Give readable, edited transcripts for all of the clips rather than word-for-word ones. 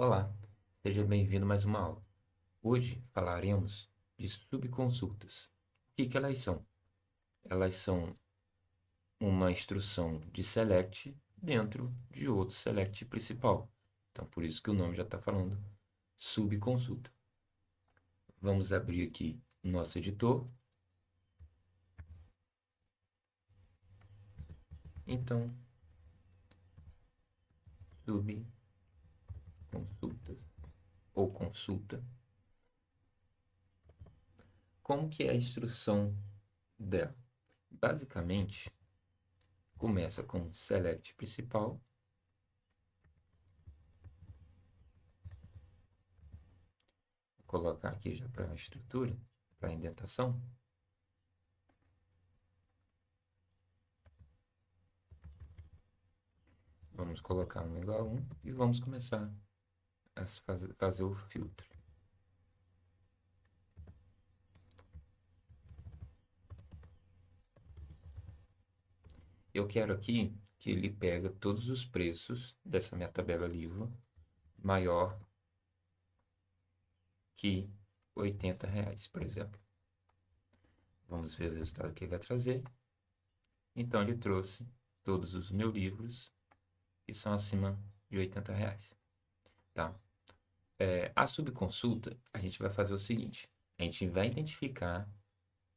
Olá, seja bem-vindo a mais uma aula. Hoje falaremos de subconsultas. O que elas são? Elas são uma instrução de select dentro de outro select principal. Então, por isso que o nome já está falando subconsulta. Vamos abrir aqui o nosso editor. Então, subconsultas ou consulta. Como que é a instrução dela? Basicamente, começa com select principal. Vou colocar aqui já para a estrutura, para a indentação. Vamos colocar um igual a 1 e vamos começar a fazer o filtro. Eu quero aqui que ele pega todos os preços dessa minha tabela livre maior que R$ 80, por exemplo. Vamos ver o resultado que ele vai trazer. Então, ele trouxe todos os meus livros que são acima de R$ 80. Tá? A subconsulta, a gente vai fazer o seguinte. A gente vai identificar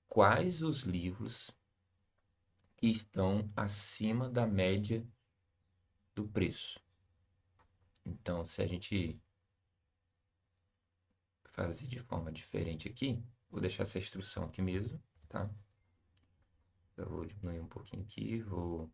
quais os livros que estão acima da média do preço. Então, se a gente fazer de forma diferente aqui, vou deixar essa instrução aqui mesmo, tá? Eu vou diminuir um pouquinho aqui, vou...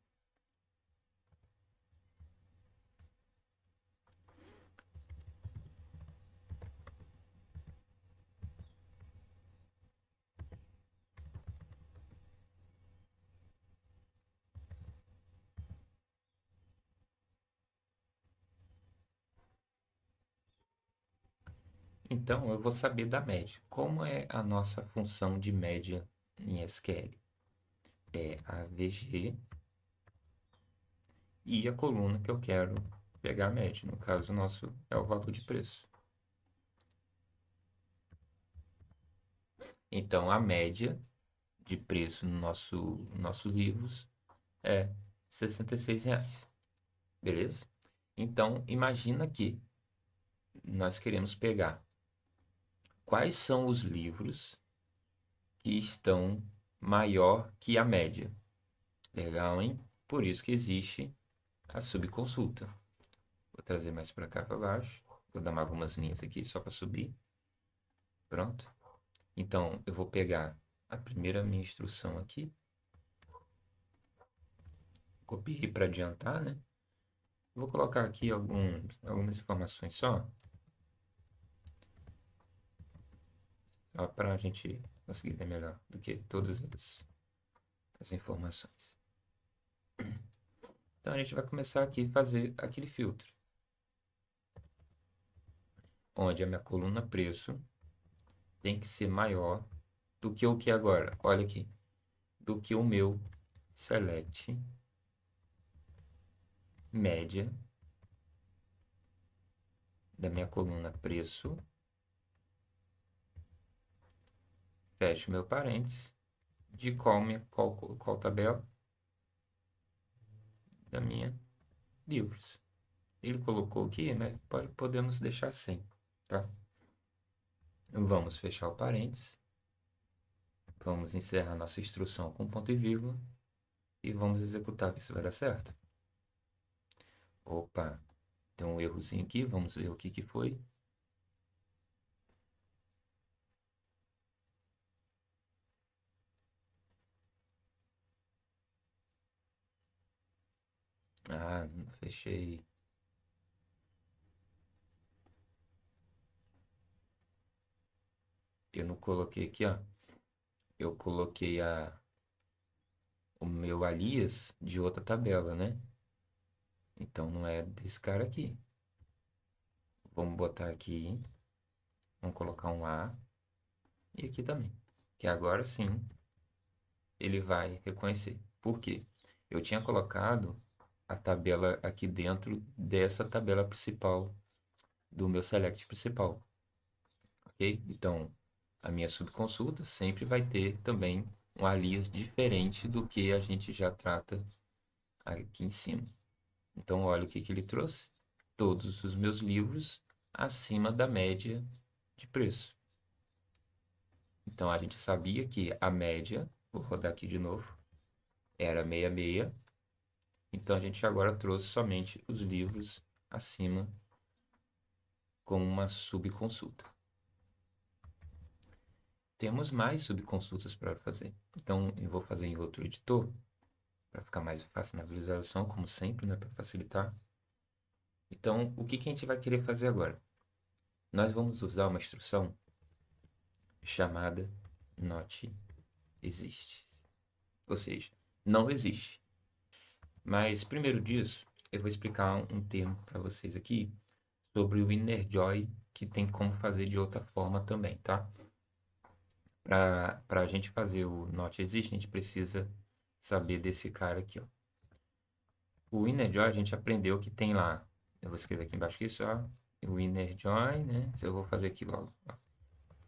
Então, eu vou saber da média. Como é a nossa função de média em SQL? É a VG e a coluna que eu quero pegar a média. No caso, o nosso é o valor de preço. Então, a média de preço no nossos livros é R$ 66. Beleza? Então, imagina que nós queremos pegar quais são os livros que estão maior que a média. Legal, hein? Por isso que existe a subconsulta. Vou trazer mais para cá para baixo. Vou dar mais algumas linhas aqui só para subir. Pronto. Então, eu vou pegar a primeira minha instrução aqui. Copiei para adiantar, né? Vou colocar aqui algumas informações só para a gente conseguir ver melhor do que todas as informações. Então, a gente vai começar aqui a fazer aquele filtro, onde a minha coluna preço tem que ser maior do que o que agora? Olha aqui, do que o meu select média da minha coluna preço, fecho meu parênteses, de qual tabela? Da minha livros. Ele colocou aqui, mas podemos deixar sem, tá? Vamos fechar o parênteses. Vamos encerrar nossa instrução com ponto e vírgula. E vamos executar, ver se vai dar certo. Opa, tem um errozinho aqui. Vamos ver o que foi. Ah, fechei. Eu não coloquei aqui, ó. Eu coloquei o meu alias de outra tabela, né? Então não é desse cara aqui. Vamos botar aqui. Vamos colocar um A. E aqui também. Que agora sim ele vai reconhecer. Por quê? Eu tinha colocado a tabela aqui dentro dessa tabela principal do meu select principal, ok? Então, a minha subconsulta sempre vai ter também um alias diferente do que a gente já trata aqui em cima. Então, olha o que que ele trouxe. Todos os meus livros acima da média de preço. Então, a gente sabia que a média, vou rodar aqui de novo, era 66. Então, a gente agora trouxe somente os livros acima com uma subconsulta. Temos mais subconsultas para fazer. Então, eu vou fazer em outro editor, para ficar mais fácil na visualização, como sempre, né, para facilitar. Então, o que que a gente vai querer fazer agora? Nós vamos usar uma instrução chamada not existe. Ou seja, não existe. Mas, primeiro disso, eu vou explicar um termo para vocês aqui sobre o inner join, que tem como fazer de outra forma também, tá? Para a gente fazer o not existe, a gente precisa saber desse cara aqui, ó. O inner join a gente aprendeu que tem lá. Eu vou escrever aqui embaixo aqui só o inner join, né? Eu vou fazer aqui logo. Ó.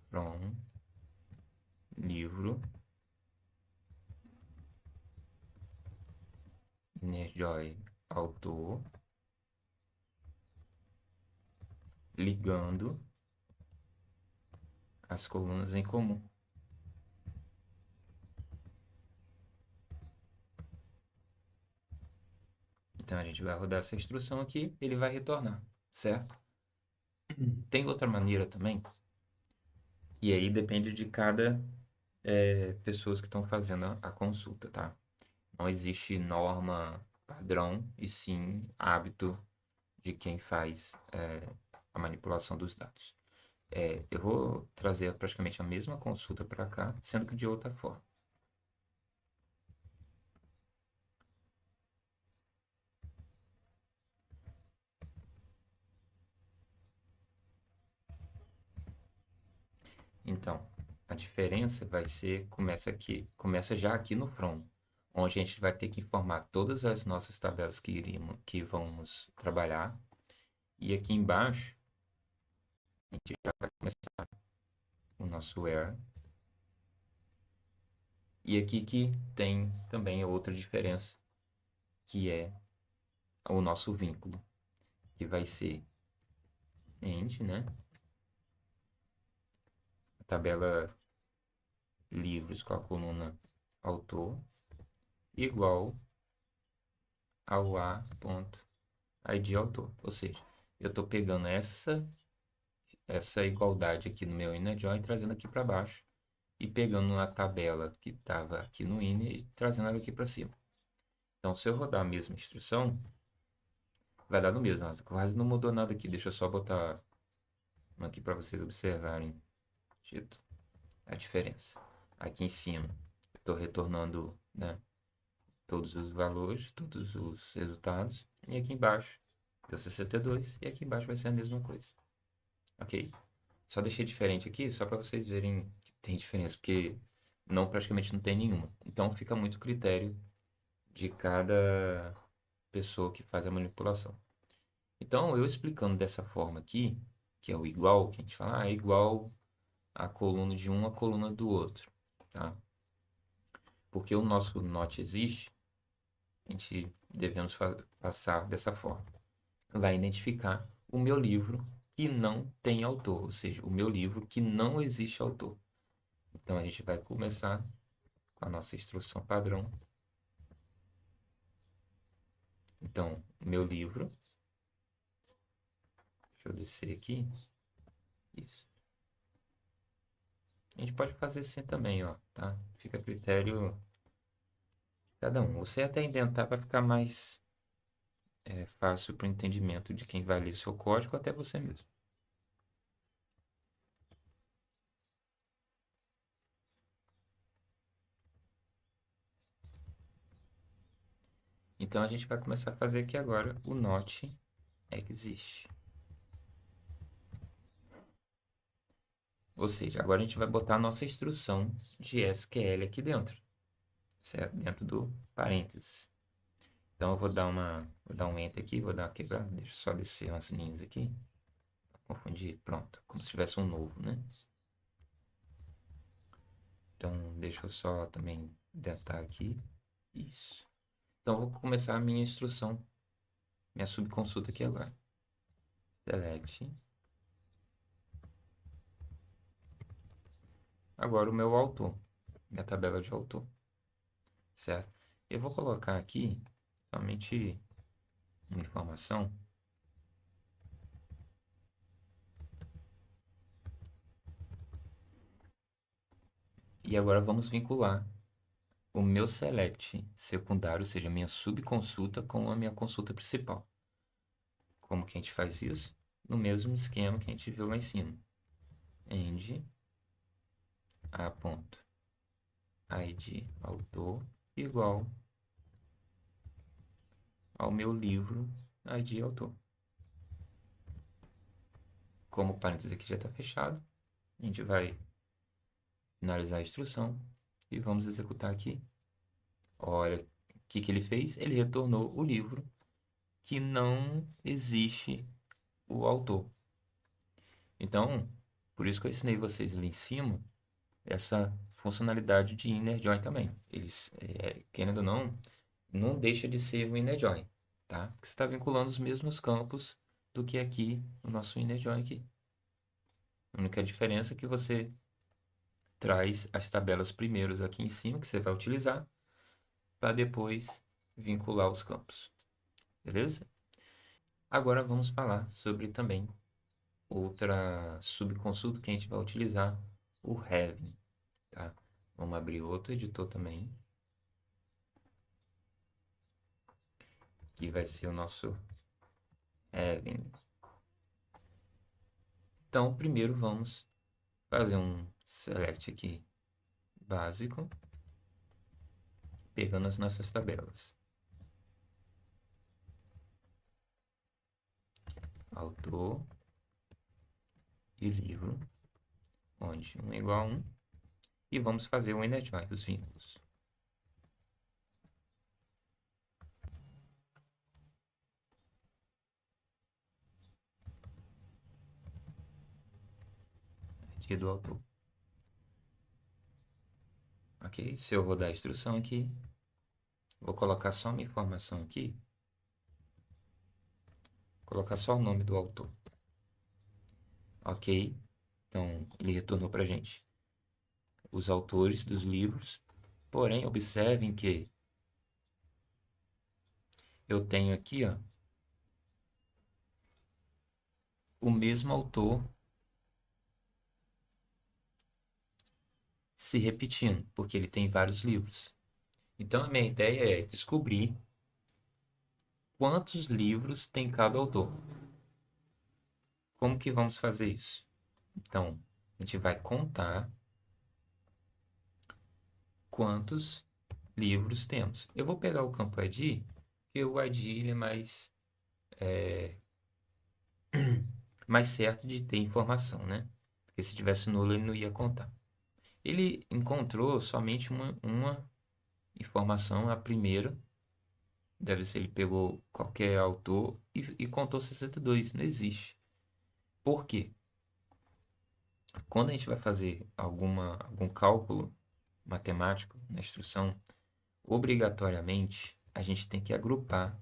From livro inner join autor ligando as colunas em comum. Então a gente vai rodar essa instrução aqui, ele vai retornar, certo? Tem outra maneira também, e aí depende de cada pessoas que estão fazendo a consulta, tá? Não existe norma padrão, e sim hábito de quem faz a manipulação dos dados. Eu vou trazer praticamente a mesma consulta para cá, sendo que de outra forma. Então, a diferença vai ser, começa já aqui no from, onde a gente vai ter que informar todas as nossas tabelas que vamos trabalhar. E aqui embaixo, a gente já vai começar o nosso where. E aqui que tem também outra diferença, que é o nosso vínculo, que vai ser end, né? A tabela livros com a coluna autor igual ao a.id autor. Ou seja, eu estou pegando essa igualdade aqui no meu inner join e trazendo aqui para baixo e pegando na tabela que estava aqui no inner e trazendo ela aqui para cima. Então, se eu rodar a mesma instrução, vai dar no mesmo. Quase não mudou nada aqui. Deixa eu só botar aqui para vocês observarem a diferença. Aqui em cima, estou retornando, né, todos os valores, todos os resultados. E aqui embaixo, deu 62 e aqui embaixo vai ser a mesma coisa. Ok? Só deixei diferente aqui, só para vocês verem que tem diferença, porque praticamente não tem nenhuma. Então fica muito critério de cada pessoa que faz a manipulação. Então, eu explicando dessa forma aqui, que é o igual, que a gente fala, é igual a coluna de um à coluna do outro, tá? Porque o nosso not existe, a gente devemos passar dessa forma. Vai identificar o meu livro que não tem autor, ou seja, o meu livro que não existe autor. Então, a gente vai começar com a nossa instrução padrão. Então, meu livro, deixa eu descer aqui, isso. A gente pode fazer assim também, ó, tá? Fica a critério de cada um. Você até indentar para ficar mais fácil para o entendimento de quem vai ler seu código, até você mesmo. Então, a gente vai começar a fazer aqui agora o not existe. Ou seja, agora a gente vai botar a nossa instrução de SQL aqui dentro, certo? Dentro do parênteses. Então, eu vou dar um enter aqui, vou dar uma quebrada, deixa eu só descer umas linhas aqui. pode, pronto, como se tivesse um novo, né? Então, deixa eu só também deletar aqui. Isso. Então, vou começar a minha instrução, minha subconsulta aqui agora. Select. Agora o meu autor, minha tabela de autor, certo? Eu vou colocar aqui somente uma informação. E agora vamos vincular o meu select secundário, ou seja, a minha subconsulta com a minha consulta principal. Como que a gente faz isso? No mesmo esquema que a gente viu lá em cima. End a ponto id autor igual ao meu livro id autor. Como o parênteses aqui já está fechado, a gente vai finalizar a instrução e vamos executar aqui. Olha, o que ele fez? Ele retornou o livro que não existe o autor. Então, por isso que eu ensinei vocês ali em cima essa funcionalidade de inner join também. Eles, querendo ou não, não deixa de ser um inner join, tá? Porque você está vinculando os mesmos campos do que aqui o nosso inner join aqui. A única diferença é que você traz as tabelas primeiros aqui em cima, que você vai utilizar, para depois vincular os campos. Beleza? Agora vamos falar sobre também outra subconsulta que a gente vai utilizar, o having, tá? Vamos abrir outro editor também, que vai ser o nosso having. Então, primeiro vamos fazer um select aqui básico, pegando as nossas tabelas. Autor e livro, onde 1 é igual a 1, e vamos fazer o inner join dos vínculos. Aqui do autor. Ok? Se eu rodar a instrução aqui, vou colocar só uma informação aqui, colocar só o nome do autor. Ok? Então, ele retornou para a gente os autores dos livros. Porém, observem que eu tenho aqui, ó, o mesmo autor se repetindo, porque ele tem vários livros. Então, a minha ideia é descobrir quantos livros tem cada autor. Como que vamos fazer isso? Então, a gente vai contar quantos livros temos. Eu vou pegar o campo ID, porque o ID ele é mais certo de ter informação, né? Porque se tivesse nulo, ele não ia contar. Ele encontrou somente uma informação, a primeira. Deve ser, ele pegou qualquer autor e contou 62. Não existe. Por quê? Quando a gente vai fazer algum cálculo matemático na instrução, obrigatoriamente a gente tem que agrupar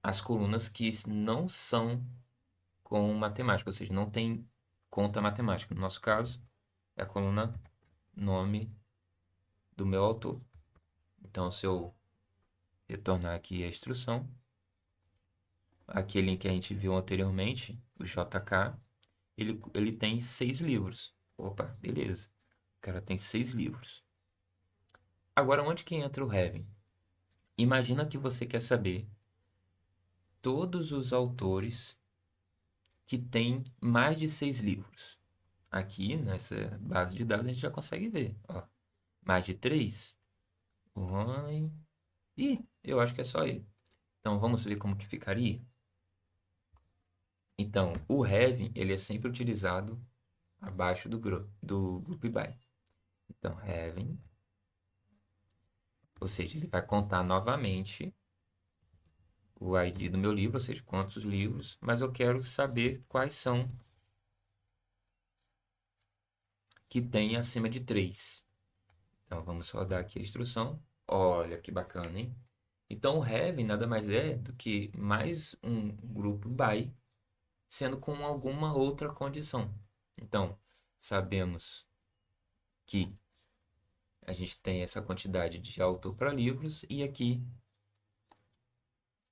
as colunas que não são com matemática, ou seja, não tem conta matemática. No nosso caso, é a coluna nome do meu autor. Então, se eu retornar aqui a instrução, aquele que a gente viu anteriormente, o JK, ele tem 6 livros. Opa, beleza. O cara tem 6 livros. Agora, onde que entra o having? Imagina que você quer saber todos os autores que têm mais de 6 livros. Aqui, nessa base de dados, a gente já consegue ver. Ó, mais de 3? Oi. Ih, eu acho que é só ele. Então, vamos ver como que ficaria? Então, o having, ele é sempre utilizado abaixo do group by. Então, having, ou seja, ele vai contar novamente o ID do meu livro, ou seja, quantos livros, mas eu quero saber quais são que tem acima de 3. Então, vamos rodar aqui a instrução. Olha que bacana, hein? Então, o have nada mais é do que mais um grupo by, sendo com alguma outra condição. Então, sabemos que a gente tem essa quantidade de autor para livros e aqui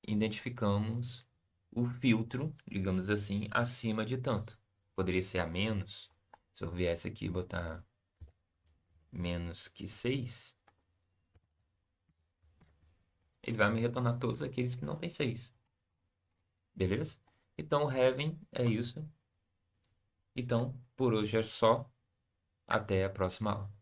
identificamos o filtro, digamos assim, acima de tanto. Poderia ser a menos. Se eu viesse aqui e botar menos que 6, ele vai me retornar todos aqueles que não tem 6. Beleza? Então, o having é isso. Então, por hoje é só. Até a próxima aula.